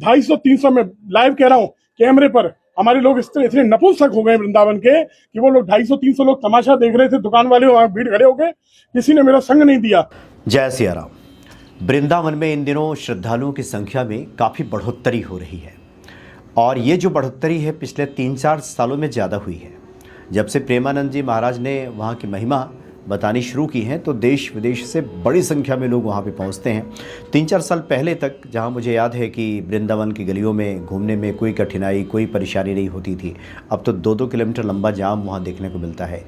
250-300 में लाइव कह रहा हूँ कैमरे पर हमारे लोग इतने नपुंसक हो गए वृंदावन के कि वो लोग 250-300 लोग तमाशा देख रहे थे, दुकान वाले वहां भीड़ खड़े हो गए, किसी ने मेरा संग नहीं दिया। जय सिया राम। वृंदावन में इन दिनों श्रद्धालुओं की संख्या में काफ़ी बढ़ोतरी हो रही है और ये जो बढ़ोतरी है पिछले 3-4 सालों में ज़्यादा हुई है। जब से प्रेमानंद जी महाराज ने वहाँ की महिमा बतानी शुरू की हैं तो देश विदेश से बड़ी संख्या में लोग वहाँ पे पहुँचते हैं। 3-4 साल पहले तक जहाँ मुझे याद है कि वृंदावन की गलियों में घूमने में कोई कठिनाई कोई परेशानी नहीं होती थी। अब तो 2-2 किलोमीटर लंबा जाम वहाँ देखने को मिलता है,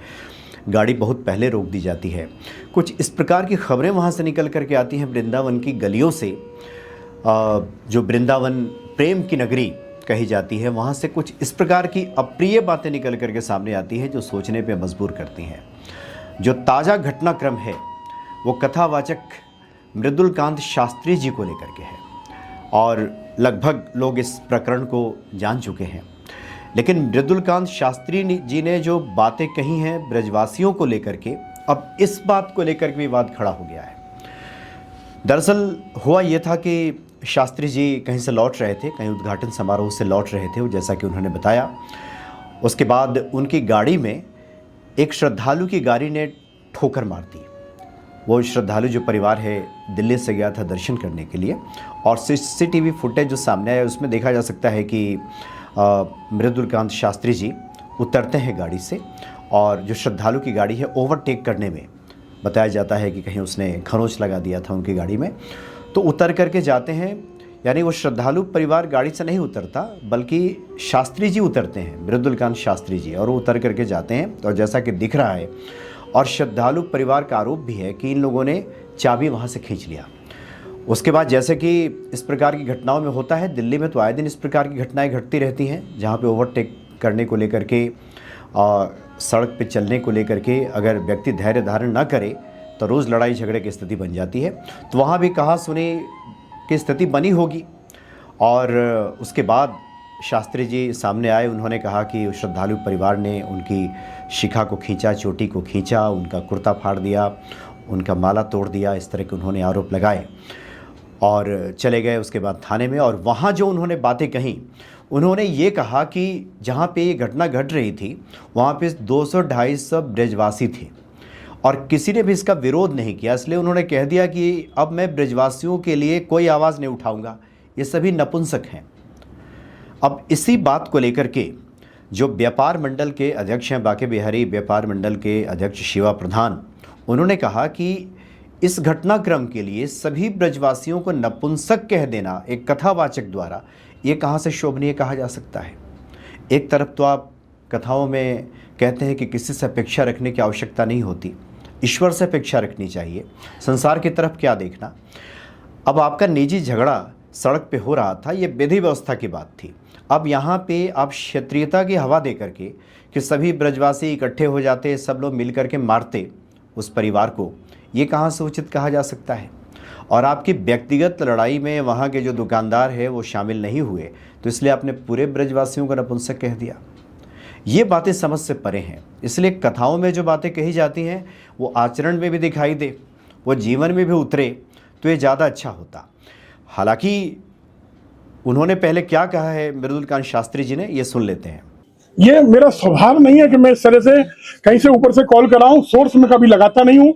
गाड़ी बहुत पहले रोक दी जाती है। कुछ इस प्रकार की खबरें वहाँ से निकल करके आती हैं वृंदावन की गलियों से, जो वृंदावन प्रेम की नगरी कही जाती है, वहाँ से कुछ इस प्रकार की अप्रिय बातें निकल करके सामने आती हैं जो सोचने पे मजबूर करती हैं। जो ताज़ा घटनाक्रम है वो कथावाचक मृदुलकांत शास्त्री जी को लेकर के है और लगभग लोग इस प्रकरण को जान चुके हैं। लेकिन मृदुलकांत शास्त्री जी ने जो बातें कही हैं ब्रजवासियों को लेकर के, अब इस बात को लेकर के विवाद खड़ा हो गया है। दरअसल हुआ ये था कि शास्त्री जी कहीं से लौट रहे थे, कहीं उद्घाटन समारोह से लौट रहे थे, जैसा कि उन्होंने बताया। उसके बाद उनकी गाड़ी में एक श्रद्धालु की गाड़ी ने ठोकर मार दी। वो श्रद्धालु जो परिवार है दिल्ली से गया था दर्शन करने के लिए और सीसीटीवी फुटेज जो सामने आया उसमें देखा जा सकता है कि मृदुलकांत शास्त्री जी उतरते हैं गाड़ी से और जो श्रद्धालु की गाड़ी है ओवरटेक करने में बताया जाता है कि कहीं उसने खरोंच लगा दिया था उनकी गाड़ी में, तो उतर करके जाते हैं। यानी वो श्रद्धालु परिवार गाड़ी से नहीं उतरता बल्कि शास्त्री जी उतरते हैं, मृदुलकांत शास्त्री जी, और वो उतर करके जाते हैं। और जैसा कि दिख रहा है और श्रद्धालु परिवार का आरोप भी है कि इन लोगों ने चाबी वहाँ से खींच लिया। उसके बाद जैसे कि इस प्रकार की घटनाओं में होता है, दिल्ली में तो आए दिन इस प्रकार की घटनाएं घटती रहती हैं जहाँ पे ओवरटेक करने को लेकर के सड़क पे चलने को लेकर के अगर व्यक्ति धैर्य धारण ना करे तो रोज़ लड़ाई झगड़े की स्थिति बन जाती है। तो वहाँ भी कहा सुनी की स्थिति बनी होगी। और उसके बाद शास्त्री जी सामने आए, उन्होंने कहा कि श्रद्धालु परिवार ने उनकी शिखा को खींचा, चोटी को खींचा, उनका कुर्ता फाड़ दिया, उनका माला तोड़ दिया, इस तरह के उन्होंने आरोप लगाए और चले गए उसके बाद थाने में। और वहाँ जो उन्होंने बातें कहीं, उन्होंने ये कहा कि जहाँ पे ये घटना घट रही थी वहाँ पे 200-250 ब्रजवासी थे और किसी ने भी इसका विरोध नहीं किया, इसलिए उन्होंने कह दिया कि अब मैं ब्रजवासियों के लिए कोई आवाज़ नहीं उठाऊंगा, ये सभी नपुंसक हैं। अब इसी बात को लेकर के जो व्यापार मंडल के अध्यक्ष हैं, बांके बिहारी व्यापार मंडल के अध्यक्ष शिवा प्रधान, उन्होंने कहा कि इस घटनाक्रम के लिए सभी ब्रजवासियों को नपुंसक कह देना एक कथावाचक द्वारा, ये कहाँ से शोभनीय कहा जा सकता है। एक तरफ तो आप कथाओं में कहते हैं कि किसी से अपेक्षा रखने की आवश्यकता नहीं होती, ईश्वर से अपेक्षा रखनी चाहिए, संसार की तरफ क्या देखना। अब आपका निजी झगड़ा सड़क पे हो रहा था, ये विधि व्यवस्था की बात थी। अब यहाँ पे आप क्षत्रियता की हवा दे करके कि सभी ब्रजवासी इकट्ठे हो जाते, सब लोग मिल करके मारते उस परिवार को, ये कहाँ से उचित कहा जा सकता है। और आपकी व्यक्तिगत लड़ाई में वहाँ के जो दुकानदार है वो शामिल नहीं हुए, तो इसलिए आपने पूरे ब्रजवासियों को नपुंसक कह दिया। ये बातें समझ से परे हैं। इसलिए कथाओं में जो बातें कही जाती हैं वो आचरण में भी दिखाई दे, वो जीवन में भी उतरे तो ये ज़्यादा अच्छा होता। हालांकि उन्होंने पहले क्या कहा है मृदुलकांत शास्त्री जी ने, ये सुन लेते हैं। ये मेरा स्वभाव नहीं है कि मैं इस तरह से कहीं से ऊपर से कॉल कराऊं, सोर्स में कभी लगाता नहीं हूं।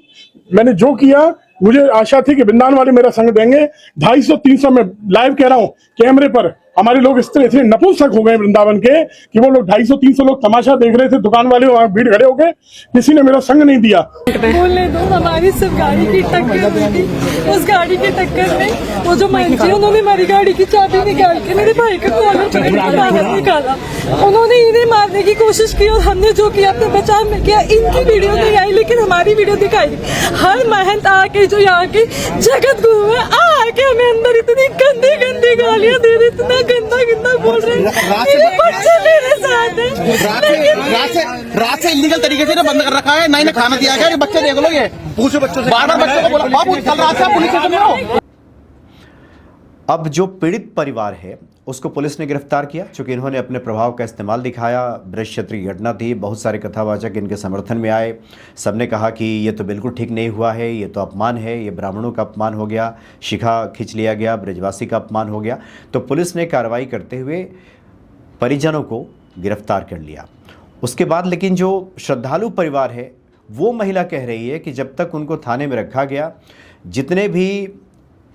मैंने जो किया, मुझे आशा थी कि वृंदावन वाले मेरा संग देंगे। 250-300 में लाइव कह रहा हूं कैमरे पर हमारे लोग इतने नपुंसक हो गए वृंदावन के कि वो लोग 250-300 लोग तमाशा देख रहे थे, दुकान वाले वहां भीड़ खड़े हो गए, किसी ने मेरा संग नहीं दिया। बोलने दो, हमारी सिर्फ गाड़ी की टक्कर हुई थी। उस गाड़ी की टक्कर में वो जो मंत्री, उन्होंने हमारी गाड़ी की चाबी निकाल के मेरे भाई का कॉलर निकाला। उन्होंने इन्हें मारने की कोशिश की और हमने जो किया अपने बचाव में किया। इनकी वीडियो नहीं आई लेकिन हमारी वीडियो दिखाई। हर महंत आके जो यहाँ के जगत गुरु है आके हमें अंदर इतनी गंदी गंदी गालियां दे रहे, इतना गंदा गंदा बोल रहे हैं। मेरे बच्चे मेरे साथ हैं। रात से इलीगल तरीके से ना बंद कर रखा है, ना खाना दिया गया। बच्चे देख लो, ये पूछो बच्चों से, बार-बार बच्चों को बोला बाबू कल रात से पुलिस स्टेशन में आओ। अब जो पीड़ित परिवार है उसको पुलिस ने गिरफ्तार किया, चूँकि इन्होंने अपने प्रभाव का इस्तेमाल दिखाया। बृहस्पति क्षेत्र की घटना थी, बहुत सारे कथावाचक इनके समर्थन में आए। सबने कहा कि ये तो बिल्कुल ठीक नहीं हुआ है, ये तो अपमान है, ये ब्राह्मणों का अपमान हो गया, शिखा खींच लिया गया, ब्रजवासी का अपमान हो गया। तो पुलिस ने कार्रवाई करते हुए परिजनों को गिरफ्तार कर लिया। उसके बाद लेकिन जो श्रद्धालु परिवार है, वो महिला कह रही है कि जब तक उनको थाने में रखा गया, जितने भी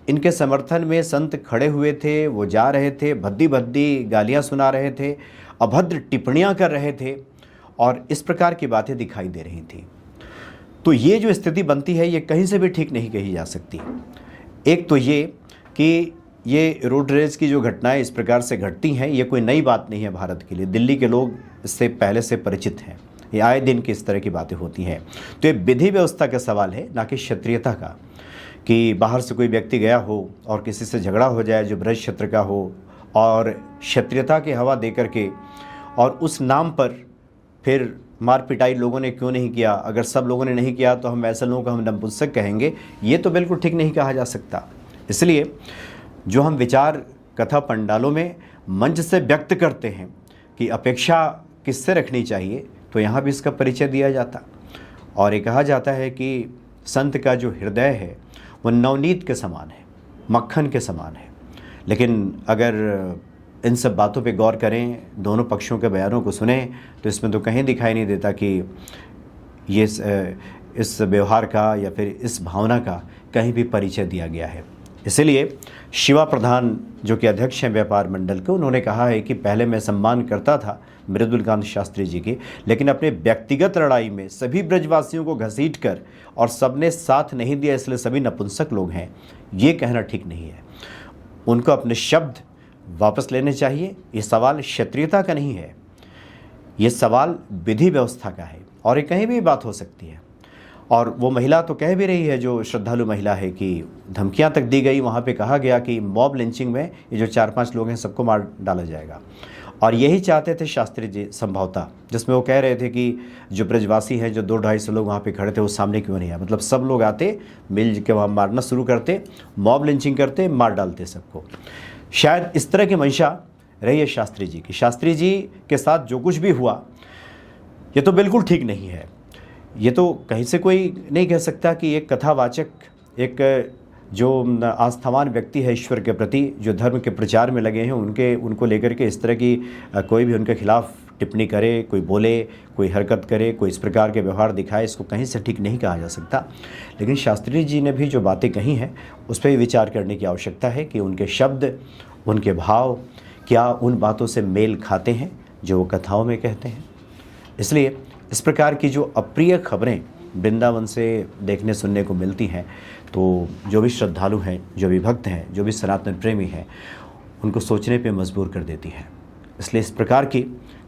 इनके समर्थन में संत खड़े हुए थे, वो जा रहे थे, भद्दी भद्दी गालियां सुना रहे थे, अभद्र टिप्पणियां कर रहे थे और इस प्रकार की बातें दिखाई दे रही थी। तो ये जो स्थिति बनती है, ये कहीं से भी ठीक नहीं कही जा सकती। एक तो ये कि ये रोड रेज की जो घटनाएं इस प्रकार से घटती हैं, ये कोई नई बात नहीं है भारत के लिए। दिल्ली के लोग इससे पहले से परिचित हैं, ये आए दिन की इस तरह की बातें होती हैं। तो ये विधि व्यवस्था का सवाल है, ना कि क्षत्रियता का, कि बाहर से कोई व्यक्ति गया हो और किसी से झगड़ा हो जाए जो ब्रज क्षेत्र का हो और क्षत्रियता की हवा दे करके और उस नाम पर फिर मार पिटाई लोगों ने क्यों नहीं किया। अगर सब लोगों ने नहीं किया तो हम ऐसे लोगों को हम नपुंसक कहेंगे, ये तो बिल्कुल ठीक नहीं कहा जा सकता। इसलिए जो हम विचार कथा पंडालों में मंच से व्यक्त करते हैं कि अपेक्षा किससे रखनी चाहिए, तो यहाँ भी इसका परिचय दिया जाता। और ये कहा जाता है कि संत का जो हृदय है वो नवनीत के समान है, मक्खन के समान है। लेकिन अगर इन सब बातों पे गौर करें, दोनों पक्षों के बयानों को सुने, तो इसमें तो कहीं दिखाई नहीं देता कि ये इस व्यवहार का या फिर इस भावना का कहीं भी परिचय दिया गया है। इसलिए शिवा प्रधान जो कि अध्यक्ष हैं व्यापार मंडल के, उन्होंने कहा है कि पहले मैं सम्मान करता था मृदुलकांत शास्त्री जी की, लेकिन अपने व्यक्तिगत लड़ाई में सभी ब्रजवासियों को घसीट कर और सबने साथ नहीं दिया, इसलिए सभी नपुंसक लोग हैं, ये कहना ठीक नहीं है। उनको अपने शब्द वापस लेने चाहिए। ये सवाल क्षत्रियता का नहीं है, ये सवाल विधि व्यवस्था का है और ये कहीं भी बात हो सकती है। और वो महिला तो कह भी रही है, जो श्रद्धालु महिला है, कि धमकियां तक दी गई। वहाँ पे कहा गया कि मॉब लिंचिंग में ये जो 4-5 लोग हैं सबको मार डाला जाएगा। और यही चाहते थे शास्त्री जी संभवतः, जिसमें वो कह रहे थे कि जो ब्रजवासी हैं, जो 200-250 लोग वहाँ पे खड़े थे, वो सामने क्यों नहीं आए। मतलब सब लोग आते, मिल के वहाँ मारना शुरू करते, मॉब लिंचिंग करते, मार डालते सबको। शायद इस तरह की मंशा रही है शास्त्री जी की। शास्त्री जी के साथ जो कुछ भी हुआ, ये तो बिल्कुल ठीक नहीं है। ये तो कहीं से कोई नहीं कह सकता कि एक कथावाचक, एक जो आस्थावान व्यक्ति है ईश्वर के प्रति, जो धर्म के प्रचार में लगे हैं, उनको लेकर के इस तरह की कोई भी उनके खिलाफ टिप्पणी करे, कोई बोले, कोई हरकत करे, कोई इस प्रकार के व्यवहार दिखाए, इसको कहीं से ठीक नहीं कहा जा सकता। लेकिन शास्त्री जी ने भी जो बातें कही हैं, उस पर भी विचार करने की आवश्यकता है कि उनके शब्द, उनके भाव क्या उन बातों से मेल खाते हैं जो वो कथाओं में कहते हैं। इसलिए इस प्रकार की जो अप्रिय खबरें वृंदावन से देखने सुनने को मिलती हैं, तो जो भी श्रद्धालु हैं, जो भी भक्त हैं, जो भी सनातन प्रेमी हैं, उनको सोचने पे मजबूर कर देती है। इसलिए इस प्रकार की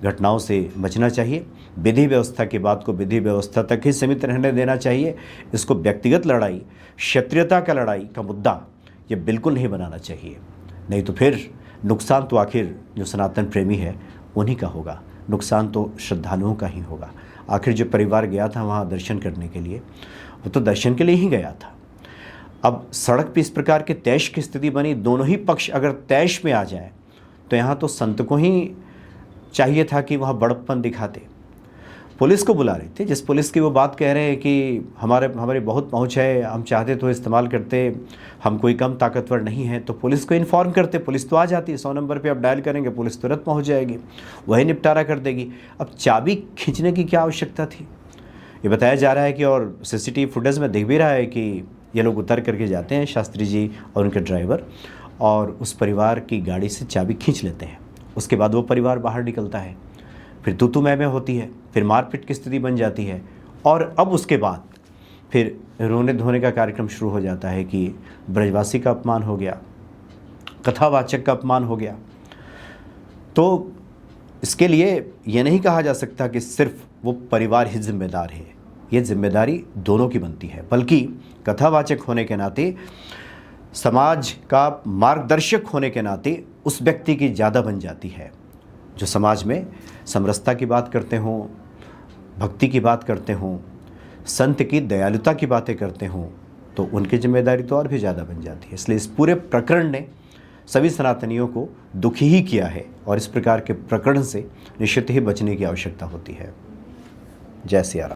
घटनाओं से बचना चाहिए। विधि व्यवस्था की बात को विधि व्यवस्था तक ही सीमित रहने देना चाहिए। इसको व्यक्तिगत लड़ाई, क्षत्रियता का लड़ाई का मुद्दा ये बिल्कुल नहीं बनाना चाहिए। नहीं तो फिर नुकसान तो आखिर जो सनातन प्रेमी है उन्हीं का होगा, नुकसान तो श्रद्धालुओं का ही होगा। आखिर जो परिवार गया था वहाँ दर्शन करने के लिए, वो तो दर्शन के लिए ही गया था। अब सड़क पे इस प्रकार के तैश की स्थिति बनी, दोनों ही पक्ष अगर तैश में आ जाए, तो यहाँ तो संत को ही चाहिए था कि वहाँ बड़प्पन दिखाते। पुलिस को बुला रही थी, जिस पुलिस की वो बात कह रहे हैं कि हमारे बहुत पहुँच है, हम चाहते तो इस्तेमाल करते, हम कोई कम ताकतवर नहीं है, तो पुलिस को इन्फॉर्म करते, पुलिस तो आ जाती। 100 नंबर पे आप डायल करेंगे, पुलिस तुरंत पहुँच जाएगी, वही निपटारा कर देगी। अब चाबी खींचने की क्या आवश्यकता थी। ये बताया जा रहा है कि, और सीसीटीवी फुटेज में दिख भी रहा है कि ये लोग उतर करके जाते हैं, शास्त्री जी और उनके ड्राइवर, और उस परिवार की गाड़ी से चाबी खींच लेते हैं। उसके बाद वो परिवार बाहर निकलता है, फिर तू मैं होती है, फिर मारपीट की स्थिति बन जाती है, और अब उसके बाद फिर रोने धोने का कार्यक्रम शुरू हो जाता है कि ब्रजवासी का अपमान हो गया, कथावाचक का अपमान हो गया। तो इसके लिए ये नहीं कहा जा सकता कि सिर्फ वो परिवार ही जिम्मेदार है, ये जिम्मेदारी दोनों की बनती है। बल्कि कथावाचक होने के नाते, समाज का मार्गदर्शक होने के नाते उस व्यक्ति की ज़्यादा बन जाती है जो समाज में समरसता की बात करते हों, भक्ति की बात करते हों, संत की दयालुता की बातें करते हों, तो उनकी जिम्मेदारी तो और भी ज़्यादा बन जाती है। इसलिए इस पूरे प्रकरण ने सभी सनातनियों को दुखी ही किया है और इस प्रकार के प्रकरण से निश्चित ही बचने की आवश्यकता होती है। जय सिया राम।